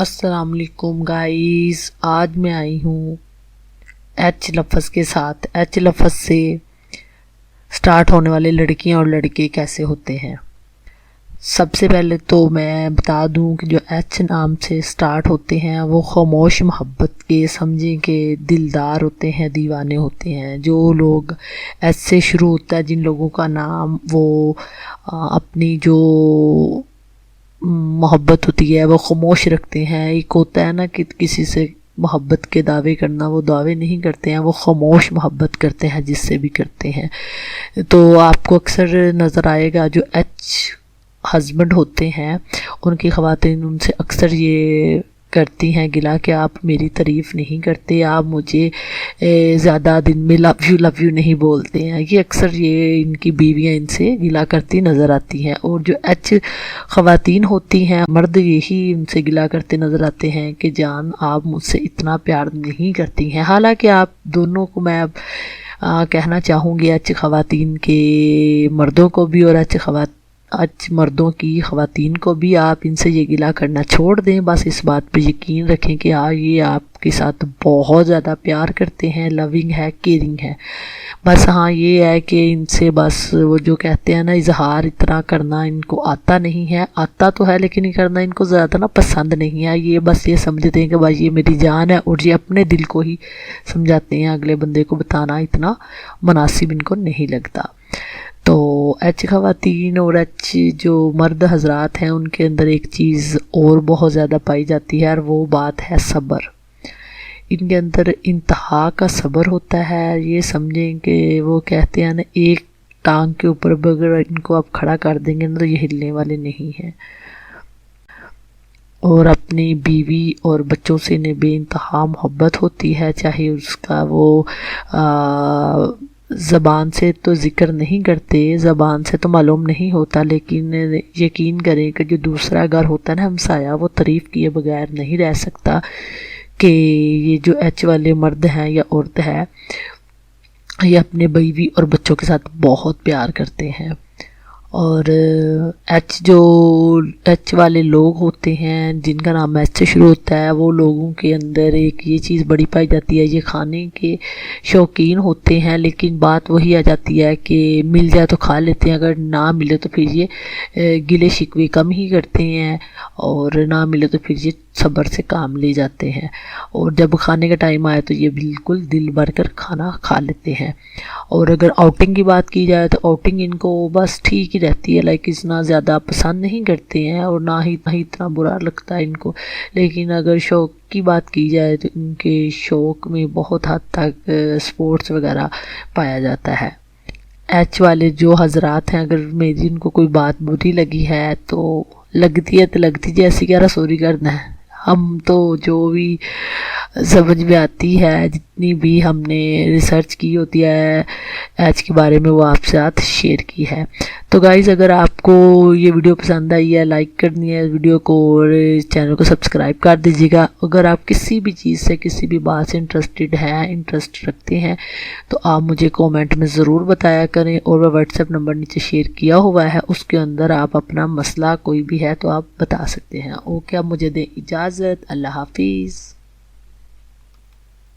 السلام علیکم گائز، آج میں آئی ہوں ایچ لفظ کے ساتھ۔ ایچ لفظ سے سٹارٹ ہونے والے لڑکیاں اور لڑکے کیسے ہوتے ہیں۔ سب سے پہلے تو میں بتا دوں کہ جو ایچ نام سے سٹارٹ ہوتے ہیں وہ خاموش محبت کے، سمجھیں کہ دلدار ہوتے ہیں، دیوانے ہوتے ہیں۔ جو لوگ ایچ سے شروع ہوتا ہے، جن لوگوں کا نام وہ اپنی جو محبت ہوتی ہے وہ خاموش رکھتے ہیں۔ ایک ہوتا ہے نا کہ کسی سے محبت کے دعوے کرنا، وہ دعوے نہیں کرتے ہیں، وہ خاموش محبت کرتے ہیں جس سے بھی کرتے ہیں۔ تو آپ کو اکثر نظر آئے گا جو ایچ ہسبینڈ ہوتے ہیں ان کی خواتین ان سے اکثر یہ کرتی ہیں گلا کہ آپ میری تعریف نہیں کرتے، آپ مجھے زیادہ دن میں لو یو نہیں بولتے ہیں۔ یہ اکثر یہ ان کی بیویاں ان سے گلا کرتی نظر آتی ہیں۔ اور جو ایچ خواتین ہوتی ہیں، مرد یہی ان سے گلا کرتے نظر آتے ہیں کہ جان آپ مجھ سے اتنا پیار نہیں کرتی ہیں۔ حالانکہ آپ دونوں کو میں کہنا چاہوں گی، ایچ خواتین کے مردوں کو بھی اور ایچ مردوں کی خواتین کو بھی، آپ ان سے یہ گلا کرنا چھوڑ دیں۔ بس اس بات پہ یقین رکھیں کہ یہ آپ کے ساتھ بہت زیادہ پیار کرتے ہیں، لونگ ہے، کیئرنگ ہے۔ بس ہاں یہ ہے کہ ان سے بس وہ جو کہتے ہیں نا اظہار اتنا کرنا ان کو آتا نہیں ہے، آتا تو ہے لیکن یہ کرنا ان کو زیادہ نا پسند نہیں ہے۔ یہ بس یہ سمجھتے ہیں کہ بھائی یہ میری جان ہے، اور یہ اپنے دل کو ہی سمجھاتے ہیں، اگلے بندے کو بتانا اتنا مناسب ان کو نہیں لگتا۔ تو ایچ خواتین اور ایچ جو مرد حضرات ہیں ان کے اندر ایک چیز اور بہت زیادہ پائی جاتی ہے، اور وہ بات ہے صبر۔ ان کے اندر انتہا کا صبر ہوتا ہے۔ یہ سمجھیں کہ وہ کہتے ہیں نا ایک ٹانگ کے اوپر اگر ان کو آپ کھڑا کر دیں گے تو یہ ہلنے والے نہیں ہیں۔ اور اپنی بیوی اور بچوں سے انہیں بے انتہا محبت ہوتی ہے، چاہے اس کا وہ زبان سے تو ذکر نہیں کرتے، زبان سے تو معلوم نہیں ہوتا، لیکن یقین کریں کہ جو دوسرا گھر ہوتا ہے نا ہمسایہ، وہ تعریف کیے بغیر نہیں رہ سکتا کہ یہ جو ایچ والے مرد ہیں یا عورت ہے یہ اپنے بیوی اور بچوں کے ساتھ بہت پیار کرتے ہیں۔ اور ایچ والے لوگ ہوتے ہیں جن کا نام ایچ سے شروع ہوتا ہے، وہ لوگوں کے اندر ایک یہ چیز بڑی پائی جاتی ہے، یہ کھانے کے شوقین ہوتے ہیں، لیکن بات وہی آ جاتی ہے کہ مل جائے تو کھا لیتے ہیں، اگر نہ ملے تو پھر یہ گلے شکوے کم ہی کرتے ہیں، اور نہ ملے تو پھر یہ صبر سے کام لے جاتے ہیں، اور جب کھانے کا ٹائم آئے تو یہ بالکل دل بھر کر کھانا کھا لیتے ہیں۔ اور اگر آؤٹنگ کی بات کی جائے تو آؤٹنگ ان کو بس ٹھیک ہی رہتی ہے، لائک اتنا زیادہ پسند نہیں کرتے ہیں اور نہ ہی اتنا برا لگتا ہے ان کو۔ لیکن اگر شوق کی بات کی جائے تو ان کے شوق میں بہت حد تک سپورٹس وغیرہ پایا جاتا ہے۔ ایچ والے جو حضرات ہیں، اگر میری ان کو کوئی بات بری لگی ہے تو لگتی جیسی کہ رسوری کرنا ہے، ہم تو جو بھی سمجھ میں آتی ہے، جتنی بھی ہم نے ریسرچ کی ہوتی ہے ایچ کے بارے میں، وہ آپ ساتھ شیئر کی ہے۔ تو گائز اگر آپ کو یہ ویڈیو پسند آئی ہے، لائک کرنی ہے ویڈیو کو اور چینل کو سبسکرائب کر دیجیے گا۔ اگر آپ کسی بھی چیز سے، کسی بھی بات سے انٹرسٹ رکھتے ہیں تو آپ مجھے کومنٹ میں ضرور بتایا کریں، اور وہ واٹس ایپ نمبر نیچے شیئر کیا ہوا ہے، اس کے اندر آپ اپنا مسئلہ کوئی بھی ہے تو آپ بتا سکتے ہیں۔ اوکے، اب مجھے دیں اجازت، اللہ حافظ۔